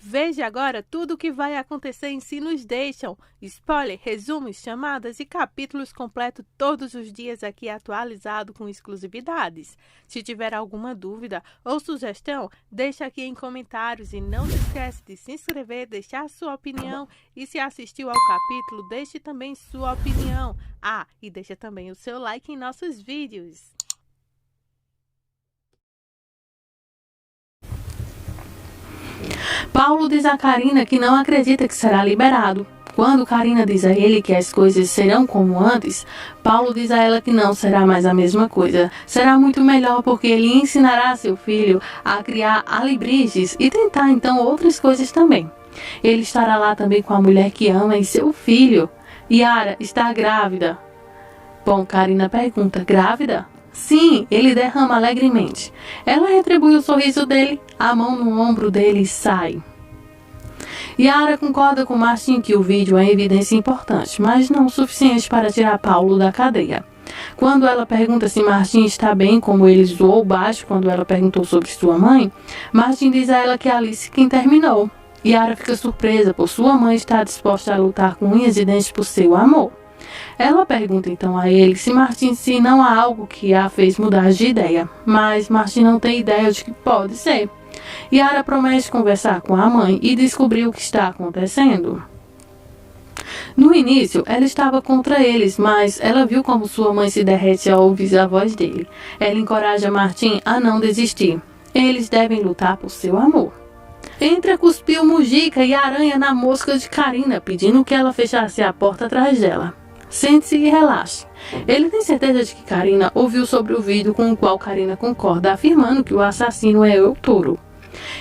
Veja agora tudo o que vai acontecer em Se Nos Deixam. Spoiler, resumos, chamadas e capítulos completos todos os dias aqui atualizado com exclusividades. Se tiver alguma dúvida ou sugestão, deixa aqui em comentários e não se esquece de se inscrever, deixar sua opinião e se assistiu ao capítulo, deixe também sua opinião. E deixa também o seu like em nossos vídeos. Paulo diz a Karina que não acredita que será liberado. Quando Karina diz a ele que as coisas serão como antes, Paulo diz a ela que não será mais a mesma coisa. Será muito melhor porque ele ensinará seu filho a criar alebrijes e tentar então outras coisas também. Ele estará lá também com a mulher que ama e seu filho. Yara está grávida. Bom, Karina pergunta, grávida? Sim, ele derrama alegremente. Ela retribui o sorriso dele, a mão no ombro dele sai. Yara concorda com Martin que o vídeo é evidência importante, mas não o suficiente para tirar Paulo da cadeia. Quando ela pergunta se Martin está bem, como ele zoou baixo quando ela perguntou sobre sua mãe, Martin diz a ela que é Alice quem terminou. Yara fica surpresa por sua mãe estar disposta a lutar com unhas e dentes por seu amor. Ela pergunta então a ele se Martin se não há algo que a fez mudar de ideia, mas Martin não tem ideia de que pode ser. Yara promete conversar com a mãe e descobrir o que está acontecendo. No início, ela estava contra eles, mas ela viu como sua mãe se derrete ao ouvir a voz dele. Ela encoraja Martin a não desistir. Eles devem lutar por seu amor. Entra, cuspiu Mujica e aranha na mosca de Karina, pedindo que ela fechasse a porta atrás dela. Sente-se e relaxe. Ele tem certeza de que Karina ouviu sobre o vídeo com o qual Karina concorda, afirmando que o assassino é o touro.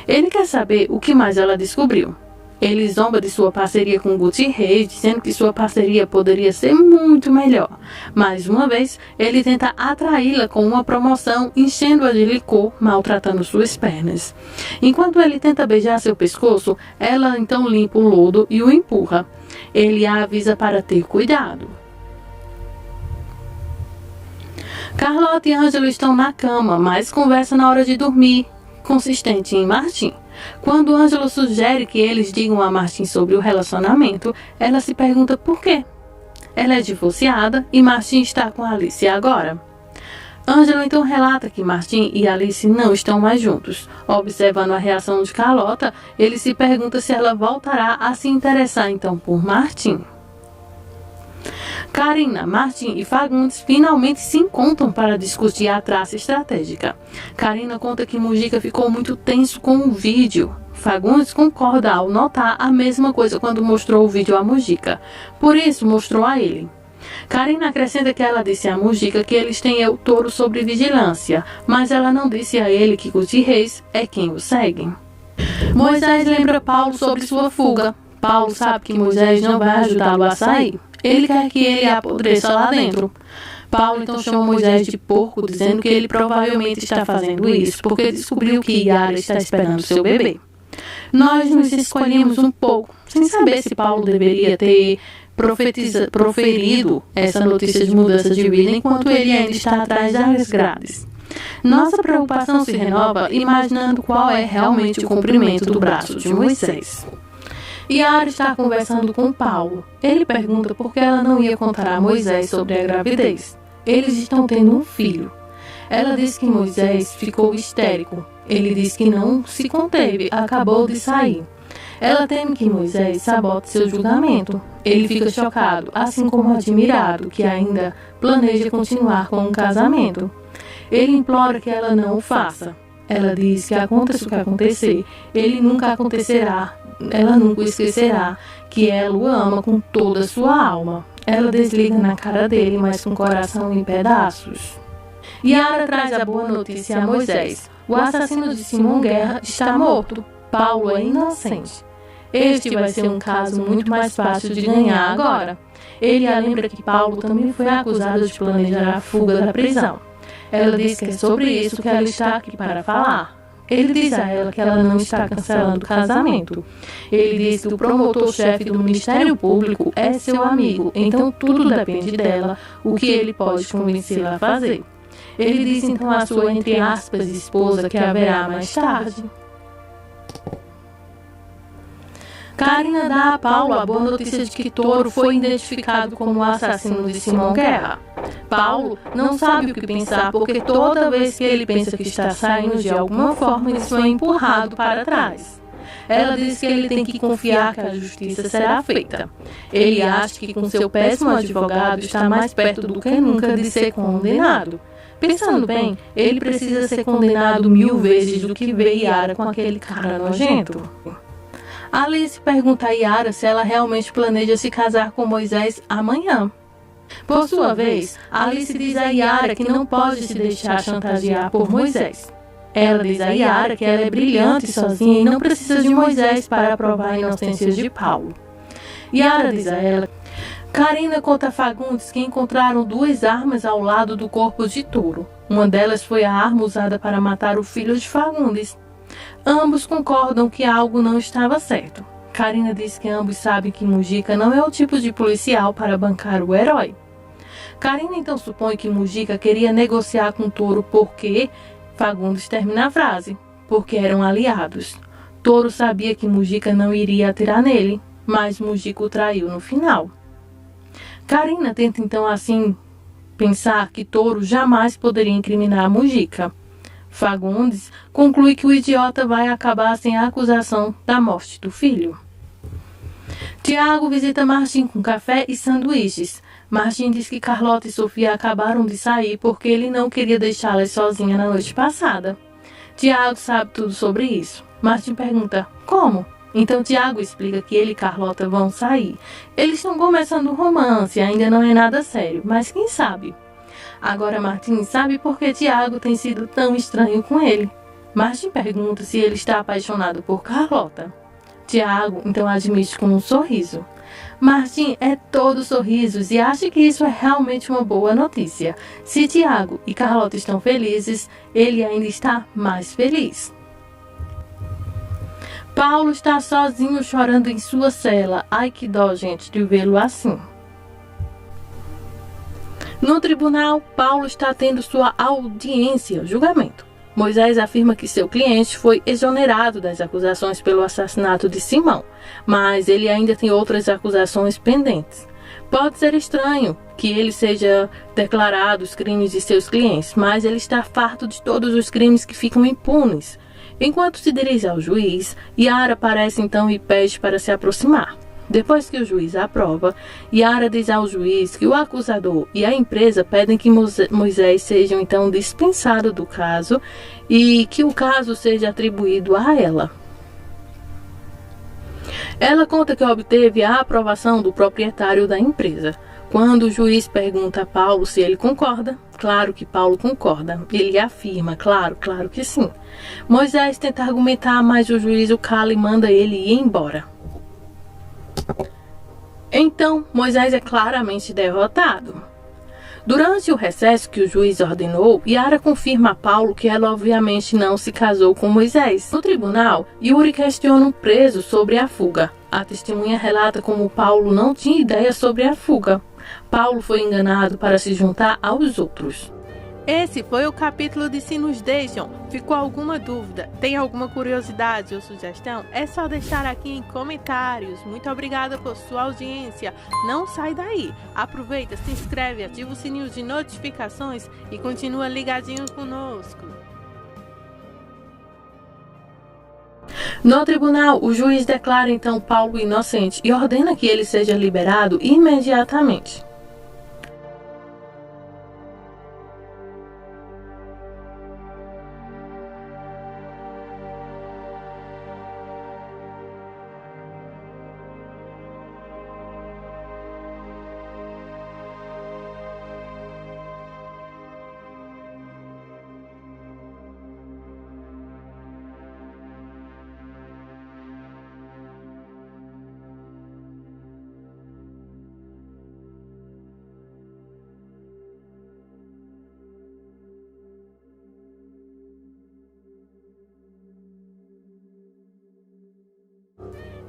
Ele quer saber o que mais ela descobriu. Ele zomba de sua parceria com Guti Reis, dizendo que sua parceria poderia ser muito melhor. Mais uma vez, ele tenta atraí-la com uma promoção, enchendo-a de licor, maltratando suas pernas. Enquanto ele tenta beijar seu pescoço, ela então limpa o lodo e o empurra. Ele a avisa para ter cuidado. Carlota e Ângelo estão na cama, mas conversam na hora de dormir, consistente em Martin. Quando Ângelo sugere que eles digam a Martin sobre o relacionamento, ela se pergunta por quê. Ela é divorciada e Martin está com Alice agora. Ângelo então relata que Martin e Alice não estão mais juntos. Observando a reação de Carlota, ele se pergunta se ela voltará a se interessar então por Martin. Karina, Martin e Fagundes finalmente se encontram para discutir a traça estratégica. Karina conta que Mujica ficou muito tenso com o vídeo. Fagundes concorda ao notar a mesma coisa quando mostrou o vídeo a Mujica. Por isso, mostrou a ele. Karina acrescenta que ela disse a Mujica que eles têm o touro sobre vigilância, mas ela não disse a ele que Guti Reis é quem o segue. Moisés lembra Paulo sobre sua fuga. Paulo sabe que Moisés não vai ajudá-lo a sair. Ele quer que ele apodreça lá dentro. Paulo então chama Moisés de porco, dizendo que ele provavelmente está fazendo isso porque descobriu que Yara está esperando seu bebê. Nós nos escolhemos um pouco, sem saber se Paulo deveria ter proferido essa notícia de mudança de vida enquanto ele ainda está atrás das grades. Nossa preocupação se renova imaginando qual é realmente o comprimento do braço de Moisés. Yara está conversando com Paulo. Ele pergunta por que ela não ia contar a Moisés sobre a gravidez. Eles estão tendo um filho. Ela diz que Moisés ficou histérico. Ele diz que não se conteve, acabou de sair. Ela teme que Moisés sabote seu julgamento. Ele fica chocado, assim como admirado, que ainda planeja continuar com um casamento. Ele implora que ela não o faça. Ela diz que aconteça o que acontecer, ele nunca acontecerá. Ela nunca esquecerá que ela o ama com toda a sua alma. Ela desliga na cara dele, mas com o coração em pedaços. Yara traz a boa notícia a Moisés. O assassino de Simão Guerra está morto. Paulo é inocente. Este vai ser um caso muito mais fácil de ganhar agora. Ele a lembra que Paulo também foi acusado de planejar a fuga da prisão. Ela diz que é sobre isso que ela está aqui para falar. Ele diz a ela que ela não está cancelando o casamento. Ele diz que o promotor-chefe do Ministério Público é seu amigo, então tudo depende dela, o que ele pode convencê-la a fazer. Ele diz então à sua, entre aspas, esposa que haverá mais tarde. Karina dá a Paulo a boa notícia de que Toro foi identificado como o assassino de Simão Guerra. Paulo não sabe o que pensar porque toda vez que ele pensa que está saindo de alguma forma, isso é empurrado para trás. Ela diz que ele tem que confiar que a justiça será feita. Ele acha que com seu péssimo advogado está mais perto do que nunca de ser condenado. Pensando bem, ele precisa ser condenado 1000 vezes do que ver Yara com aquele cara nojento. Alice pergunta a Yara se ela realmente planeja se casar com Moisés amanhã. Por sua vez, Alice diz a Yara que não pode se deixar chantagear por Moisés. Ela diz a Yara que ela é brilhante sozinha e não precisa de Moisés para provar a inocência de Paulo. Yara diz a ela: Karina conta a Fagundes que encontraram 2 armas ao lado do corpo de Toro. Uma delas foi a arma usada para matar o filho de Fagundes. Ambos concordam que algo não estava certo. Karina diz que ambos sabem que Mujica não é o tipo de policial para bancar o herói. Karina então supõe que Mujica queria negociar com Toro porque Fagundes termina a frase, porque eram aliados. Toro sabia que Mujica não iria atirar nele, mas Mujica o traiu no final. Karina tenta então assim pensar que Toro jamais poderia incriminar Mujica. Fagundes conclui que o idiota vai acabar sem a acusação da morte do filho. Tiago visita Martim com café e sanduíches. Martim diz que Carlota e Sofia acabaram de sair porque ele não queria deixá-las sozinha na noite passada. Tiago sabe tudo sobre isso. Martim pergunta: como? Então Tiago explica que ele e Carlota vão sair. Eles estão começando um romance, ainda não é nada sério, mas quem sabe? Agora Martim sabe por que Tiago tem sido tão estranho com ele. Martim pergunta se ele está apaixonado por Carlota. Tiago então admite com um sorriso. Martim é todo sorrisos e acha que isso é realmente uma boa notícia. Se Tiago e Carlota estão felizes, ele ainda está mais feliz. Paulo está sozinho chorando em sua cela. Ai que dó, gente, de vê-lo assim. No tribunal, Paulo está tendo sua audiência, julgamento. Moisés afirma que seu cliente foi exonerado das acusações pelo assassinato de Simão, mas ele ainda tem outras acusações pendentes. Pode ser estranho que ele seja declarado os crimes de seus clientes, mas ele está farto de todos os crimes que ficam impunes. Enquanto se dirige ao juiz, Yara aparece então e pede para se aproximar. Depois que o juiz aprova, Yara diz ao juiz que o acusador e a empresa pedem que Moisés seja então dispensado do caso e que o caso seja atribuído a ela. Ela conta que obteve a aprovação do proprietário da empresa. Quando o juiz pergunta a Paulo se ele concorda, claro que Paulo concorda. Ele afirma, claro que sim. Moisés tenta argumentar, mas o juiz o cala e manda ele ir embora. Então, Moisés é claramente derrotado. Durante o recesso que o juiz ordenou, Yara confirma a Paulo que ela obviamente não se casou com Moisés. No tribunal, Yuri questiona o preso sobre a fuga. A testemunha relata como Paulo não tinha ideia sobre a fuga. Paulo foi enganado para se juntar aos outros. Esse foi o capítulo de Se Nos Deixam. Ficou alguma dúvida? Tem alguma curiosidade ou sugestão? É só deixar aqui em comentários. Muito obrigada por sua audiência. Não sai daí. Aproveita, se inscreve, ativa o sininho de notificações e continua ligadinho conosco. No tribunal, o juiz declara então Paulo inocente e ordena que ele seja liberado imediatamente.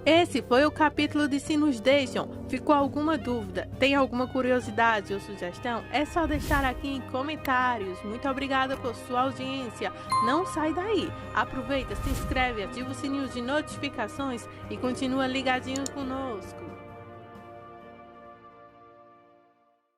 Esse foi o capítulo de Se Nos Deixam. Ficou alguma dúvida? Tem alguma curiosidade ou sugestão? É só deixar aqui em comentários. Muito obrigada por sua audiência. Não sai daí. Aproveita, se inscreve, ativa o sininho de notificações e continua ligadinho conosco.